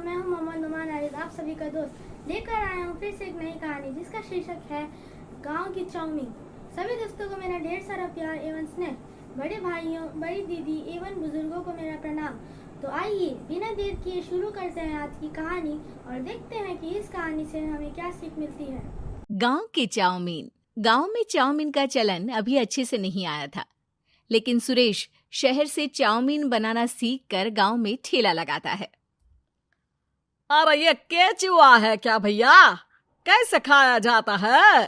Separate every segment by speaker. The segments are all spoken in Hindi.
Speaker 1: मैं हूं मोहम्मद नुमान आरिफ, आप सभी का दोस्त लेकर आया हूं फिर से एक नई कहानी जिसका शीर्षक है गांव की चाउमीन। सभी दोस्तों को मेरा ढेर सारा प्यार एवं स्नेह। बड़े भाइयों, बड़ी दीदी एवं बुजुर्गों को मेरा प्रणाम। तो आइए बिना देर किए शुरू करते हैं आज की कहानी और देखते हैं कि इस कहानी से हमें क्या सीख मिलती है।
Speaker 2: गांव की चाउमीन। गांव में चाउमीन का चलन अभी अच्छे से नहीं आया था, लेकिन सुरेश शहर से चाउमीन बनाना सीखकर गांव में ठेला लगाता है।
Speaker 3: अरे ये केचुआ है क्या भैया? कैसे खाया जाता है?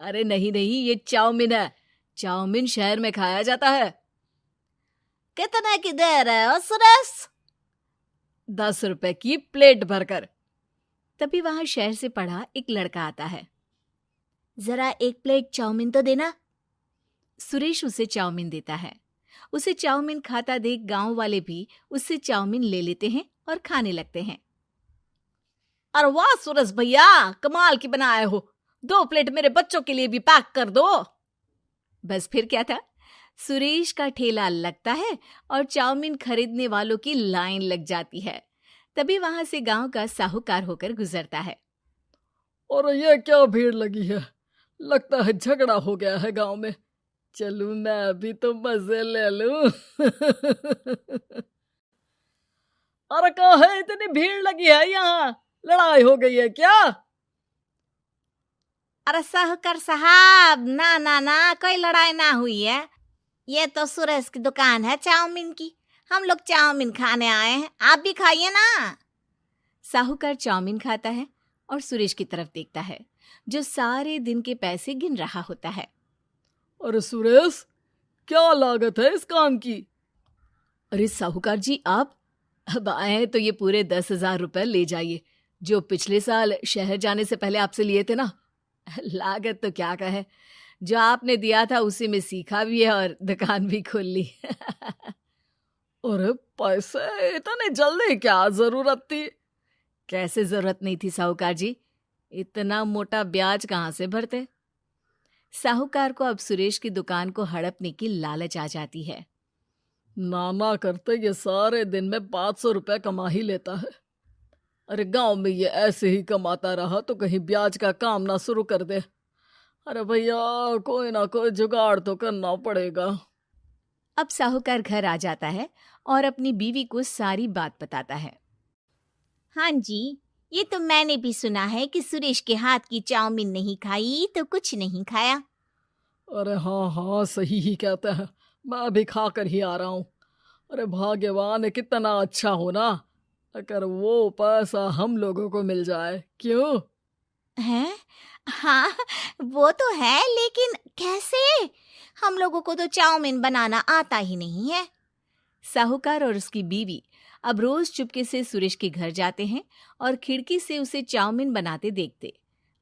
Speaker 2: अरे नहीं, ये चाउमीन है। चाउमीन शहर में खाया जाता है।
Speaker 3: कितने की दे रहे हो सुरेश?
Speaker 2: 10 रुपए की प्लेट भरकर। तभी वहां शहर से पढ़ा एक लड़का आता है। जरा एक प्लेट चाउमीन तो देना। सुरेश उसे चाउमीन देता है। उसे चाउमीन खाता देख गांव वाले भी उससे चाउमीन ले लेते हैं और खाने लगते हैं।
Speaker 3: अरे वाह सुरेश भैया, कमाल की बनाए हो। 2 प्लेट मेरे बच्चों के लिए भी पैक कर दो।
Speaker 2: बस फिर क्या था, सुरेश का ठेला लगता है और चाउमीन खरीदने वालों की लाइन लग जाती है। तभी वहां से गांव का साहूकार होकर गुजरता है।
Speaker 3: और ये क्या भीड़ लगी है? लगता है झगड़ा हो गया है गांव में। चलूं मैं अभी तो मजे ले लूं। अरे कहाँ है, इतनी भीड़ लगी है यहाँ? लड़ाई हो गई है क्या?
Speaker 4: अरे साहूकार साहब, ना ना ना, कोई लड़ाई ना हुई है। ये तो सुरेश की दुकान है चाउमीन की। हम लोग चाउमीन खाने आए हैं, आप भी खाइए ना।
Speaker 2: साहूकार चाउमीन खाता है और सुरेश की तरफ देखता है, जो सारे दिन के पैसे गिन रहा होता है।
Speaker 3: अरे सुरेश, क्या लागत है इस काम की?
Speaker 2: अरे साहूकार जी, आप अब आए हैं तो ये पूरे 10,000 रुपए ले जाइए, जो पिछले साल शहर जाने से पहले आपसे लिए थे ना। लागत तो क्या कहे, जो आपने दिया था उसी में सीखा भी है और दुकान भी खोल ली।
Speaker 3: अरे पैसे इतने जल्दी क्या जरूरत थी?
Speaker 2: कैसे जरूरत नहीं थी साहूकार जी, इतना मोटा ब्याज कहाँ से भरते। साहूकार को अब सुरेश की दुकान को हड़पने की लालच आ जाती है।
Speaker 3: नाना करते ये सारे दिन में 500 रुपए कमा ही लेता है। अरे गांव में ये ऐसे ही कमाता रहा तो कहीं ब्याज का काम ना शुरू कर दे। अरे भैया, कोई ना कोई जुगाड़ तो करना पड़ेगा।
Speaker 2: अब साहूकार घर आ जाता है और अपनी बीवी को सारी बात बताता है।
Speaker 4: हाँ जी, ये तो मैंने भी सुना है कि सुरेश के हाथ की चाउमीन नहीं खाई तो कुछ नहीं खाया।
Speaker 3: अरे हाँ, सही ही कहते हैं। मैं अभी खा कर ही आ रहा हूँ। अरे भाग्यवान है, कितना अच्छा हो ना अगर वो पैसा हम लोगों को मिल जाए। क्यों
Speaker 4: हैं? हाँ, वो तो है, लेकिन कैसे? हम लोगों को तो चाउमीन बनाना आता ही नहीं है।
Speaker 2: साहूकार और उसकी बीवी अब रोज चुपके से सुरेश के घर जाते हैं और खिड़की से उसे चाउमीन बनाते देखते।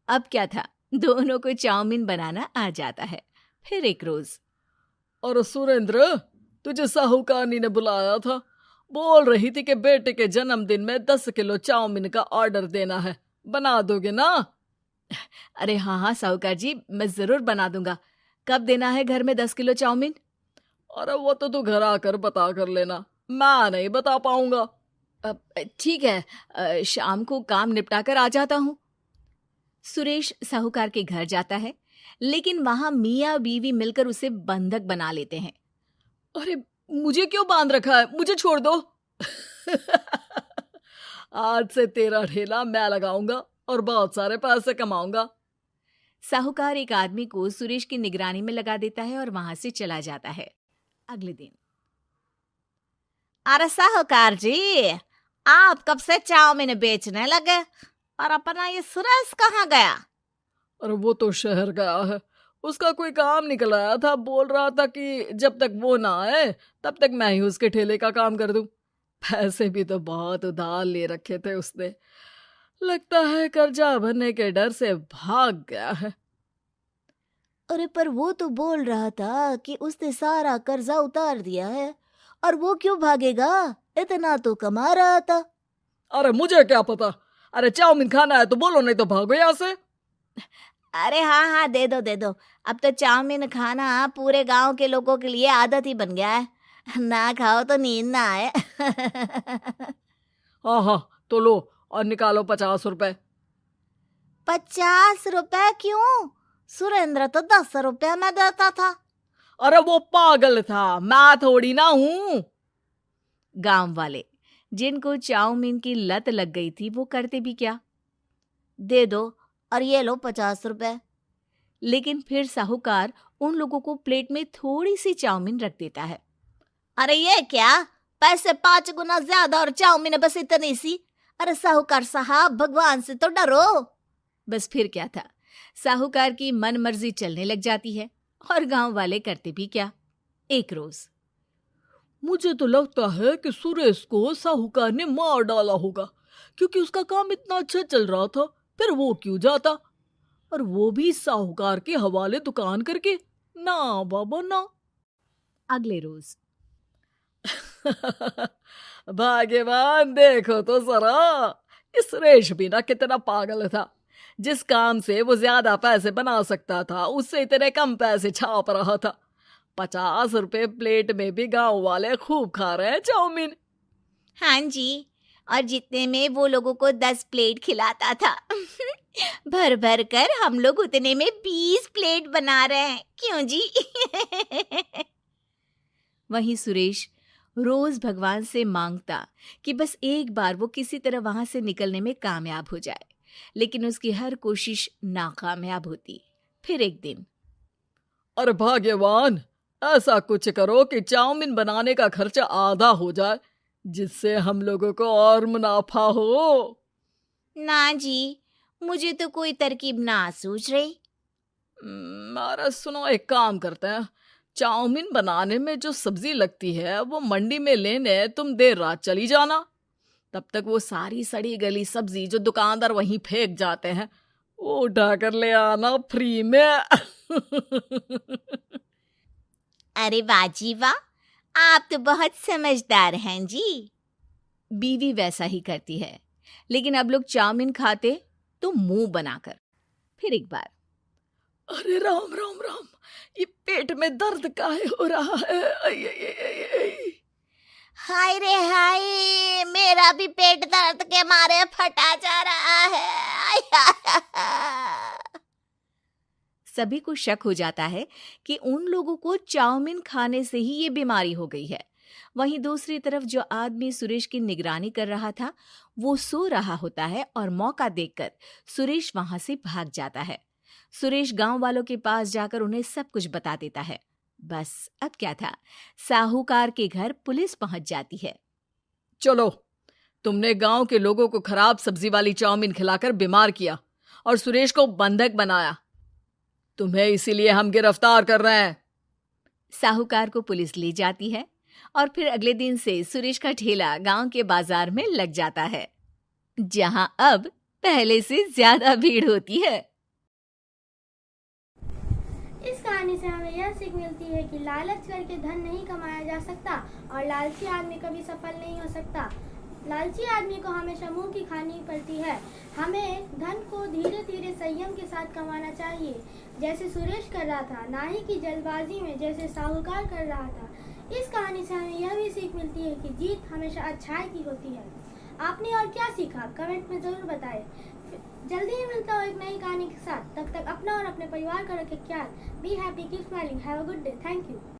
Speaker 2: अब क्या था, दोनों को चाउमीन बनाना आ जाता है। फिर एक रोज,
Speaker 3: और सुरेंद्र, तुझे साहूकारनी ने बुलाया था। बोल रही थी कि बेटे के जन्मदिन में 10 किलो चाउमीन का ऑर्डर देना है। बना दोगे ना?
Speaker 2: अरे हाँ साहूकार जी, मैं जरूर बना दूंगा। कब देना है घर में 10 किलो चाउमीन?
Speaker 3: अरे वो तो तू घर आकर बता कर लेना, मैं नहीं बता पाऊंगा।
Speaker 2: ठीक है, शाम को काम निपटा कर आ जाता हूँ। सुरेश साहूकार के घर जाता है, लेकिन वहां मियाँ बीवी मिलकर उसे बंधक बना लेते हैं।
Speaker 3: अरे मुझे क्यों बांध रखा है? मुझे छोड़ दो। आज से तेरा ठेला मैं लगाऊंगा और बहुत सारे पैसे कमाऊंगा।
Speaker 2: साहूकार एक आदमी को सुरेश की निगरानी में लगा देता है और वहां से चला जाता है। अगले दिन,
Speaker 4: अरे साहूकार जी, आप कब से चाउमीन बेचने लगे और अपना ये सुरेश कहाँ गया?
Speaker 3: अरे वो तो शहर गया है, उसका कोई काम निकल आया था। बोल रहा था कि जब तक वो ना आए तब तक मैं ही उसके ठेले का काम कर दूं। पैसे भी तो बहुत उधार ले रखे थे उसने। लगता है कर्जा भरने के डर से भाग गया है।
Speaker 4: अरे पर वो तो बोल रहा था कि उसने सारा कर्जा उतार दिया है, और वो क्यों भागेगा? इतना तो कमा रहा था।
Speaker 3: अरे मुझे क्या पता। अरे चाउमीन खाना है तो बोलो, नहीं तो भागो यहाँ से।
Speaker 4: अरे हाँ, दे दो। अब तो चाउमीन खाना पूरे गांव के लोगों के लिए आदत ही बन गया है। ना खाओ तो नींद ना आए।
Speaker 3: हाँ हाँ, तो लो और निकालो 50 रुपए।
Speaker 4: 50 रुपए क्यों? सुरेंद्र तो 10 रुपए में देता था।
Speaker 3: अरे वो पागल था, मैं थोड़ी ना हूँ।
Speaker 2: गांव वाले जिनको चाउमीन की लत लग गई थी वो करते भी क्या,
Speaker 4: दे दो और ये लो 50 रुपए।
Speaker 2: लेकिन फिर साहूकार उन लोगों को प्लेट में थोड़ी सी चाउमीन रख देता है।
Speaker 4: अरे ये क्या, पैसे 5 गुना ज्यादा और चाउमीन बस इतनी सी। अरे साहूकार साहब, भगवान से तो डरो।
Speaker 2: बस फिर क्या था, साहूकार की मन मर्जी चलने लग जाती है और गांव वाले करते भी क्या। एक रोज
Speaker 3: मुझे तो लगता है कि सुरेश को साहूकार ने मार डाला होगा, क्योंकि उसका काम इतना अच्छा चल रहा था, फिर वो क्यों जाता, और वो भी साहूकार के हवाले दुकान करके। ना बाबा ना।
Speaker 2: अगले रोज
Speaker 3: भाग्यवान, देखो तो जरा, इस सुरेश भी ना कितना पागल था। जिस काम से वो ज्यादा पैसे बना सकता था उससे इतने कम पैसे छाप रहा था। 50 रुपए प्लेट में भी गांव वाले खूब खा रहे हैं चाउमीन।
Speaker 4: हाँ जी, और जितने में वो लोगों को 10 प्लेट खिलाता था भर भर कर हम लोग उतने में 20 प्लेट बना रहे हैं। क्यों जी?
Speaker 2: वहीं सुरेश रोज भगवान से मांगता कि बस एक बार वो किसी तरह वहां से निकलने में कामयाब हो जाए, लेकिन उसकी हर कोशिश नाकामयाब होती। फिर एक दिन,
Speaker 3: अरे भाग्यवान, ऐसा कुछ करो कि चाउमीन बनाने का खर्चा आधा हो जाए, जिससे हम लोगों को और मुनाफा हो।
Speaker 4: ना जी, मुझे तो कोई तरकीब ना सूझ रही।
Speaker 3: अरे सुनो, एक काम करते हैं, चाउमीन बनाने में जो सब्जी लगती है वो मंडी में लेने तुम देर रात चली जाना। तब तक वो सारी सड़ी गली सब्जी जो दुकानदार वहीं फेंक जाते हैं वो उठा कर ले आना फ्री में।
Speaker 4: अरे वाह जी वाह, आप तो बहुत समझदार हैं जी।
Speaker 2: बीवी वैसा ही करती है, लेकिन अब लोग चाउमीन खाते तो मुंह बनाकर। फिर एक बार,
Speaker 3: अरे राम राम राम, ये पेट में दर्द काहे हो रहा है? आई, आई, आई, आई, आई।
Speaker 4: हाय रे हाय, मेरा भी पेट दर्द के मारे फटा जा रहा है।
Speaker 2: सभी को शक हो जाता है कि उन लोगों को चाउमीन खाने से ही ये बीमारी हो गई है। वहीं दूसरी तरफ जो आदमी सुरेश की निगरानी कर रहा था वो सो रहा होता है और मौका देखकर सुरेश वहां से भाग जाता है। सुरेश गांव वालों के पास जाकर उन्हें सब कुछ बता देता है। बस अब क्या था, साहूकार के घर पुलिस पहुंच जाती है।
Speaker 3: चलो, तुमने गांव के लोगों को खराब सब्जी वाली चाउमीन खिलाकर बीमार किया और सुरेश को बंधक बनाया। तुम्हें इसीलिए हम गिरफ्तार कर रहे हैं।
Speaker 2: साहूकार को पुलिस ले जाती है और फिर अगले दिन से सुरेश का ठेला गांव के बाजार में लग जाता है, जहां अब पहले से ज्यादा भीड़ होती है।
Speaker 1: इस कहानी से हमें यह सीख मिलती है कि लालच करके धन नहीं कमाया जा सकता और लालची आदमी कभी सफल नहीं हो सकता। लालची आदमी को हमेशा मुंह की खानी पड़ती है। हमें धन को धीरे धीरे संयम के साथ कमाना चाहिए, जैसे सुरेश कर रहा था, ना ही कि जल्दबाजी में जैसे साहूकार कर रहा था। इस कहानी से हमें यह भी सीख मिलती है कि जीत हमेशा अच्छाई की होती है। आपने और क्या सीखा कमेंट में जरूर बताएं। जल्दी ही मिलता हूँ एक नई कहानी के साथ। तब तक अपना और अपने परिवार का रखें ख्याल। Be happy, keep smiling, have a good day, thank you.